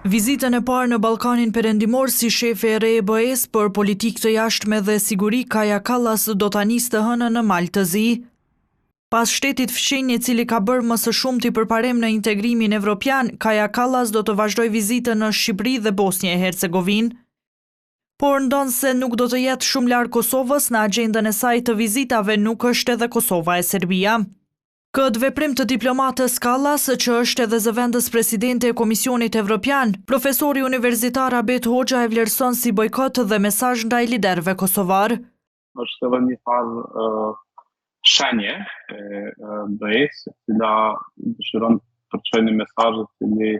Vizitën e parë në Ballkanin Perëndimor si shefe e re e BE-s për politikë të jashtme dhe siguri, Kaja Kallas do ta nisë hënën në Malë të Zi. Pas shtetit fqinj i cili ka bërë më së shumti përparem në integrimin evropian, Kaja Kallas do të vazhdojë vizitën në Shqipëri dhe Bosnjë e Hercegovinë. Por ndonë se nuk do të jetë shumë larg Kosovës, në agjendën e saj të vizitave nuk është edhe Kosova e Serbia. Këtë veprim të diplomatës Kallas, që është edhe zëvendës presidente e Komisionit Evropian, profesori universitar Abet Hoxha e vlerëson si bojkot dhe mesazh ndaj liderëve kosovar. Është edhe një farë shenje e BE-s, e cila dëshiron të përçojë një mesazh i cili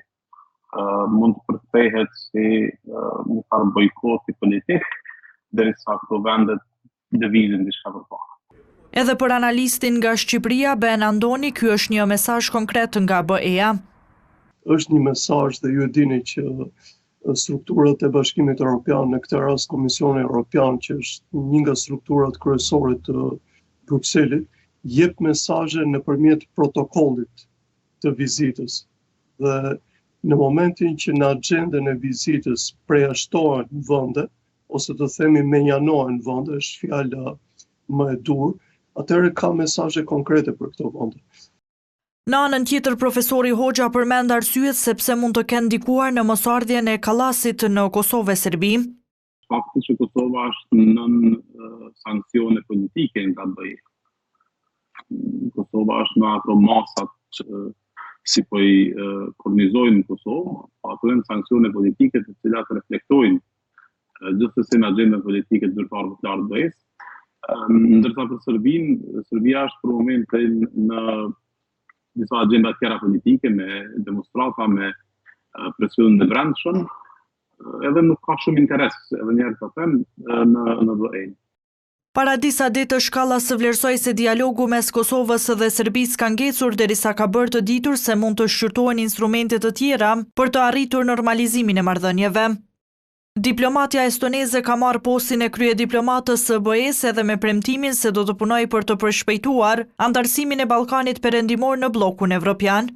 mund të përkthehet si një farë bojkoti politik, derisa këto vendet lëvizin diçka përpara. Edhe për analistin nga Shqipëria, Ben Andoni, ky është një mesazh konkret nga BE-ja. Është një mesazh dhe ju e dini që strukturat e Bashkimit Evropian, në këtë rast Komisioni Evropian, që është një nga strukturat kryesore të Brukselit, jep mesazhe nëpërmjet protokollit të vizitës. Dhe në momentin që në agjendën e vizitës përjashtohen vende, ose të themi menjanohen vende, është fjala më e dur, atëherë ka mesazhe konkrete për këto vende. Në anën tjetër, profesori Hoxha përmend arsyet sepse mund të kenë ndikuar në mosardhjen e Kallasit në Kosovë e Serbi. Fakti që Kosova është nën sankcione politike nga BE. Kosova është në ato masat që si po i kornizojnë në Kosovë, ato janë sankcione politike të cilat reflektojnë gjithsesi në agjendën politike të zyrtarëve të lartë BE-s. Ndërsa për Serbinë, Serbia është për momentin në disa agjenda tjera politike, me demonstrata, me presionin e brendshëm, edhe nuk ka shumë interes, edhe njerë të them, në BE. Para disa ditësh Kallas vlerësoi se dialogu mes Kosovës dhe Serbisë ka ngecur, derisa ka bërë të ditur se mund të shqyrtohen instrumente të tjera për të arritur normalizimin e marrëdhënieve. Diplomatja estoneze ka marrë postin e kryediplomatës së BE-s edhe me premtimin se do të punojë për të përshpejtuar antarësimin e Ballkanit Perëndimor në bllokun evropian.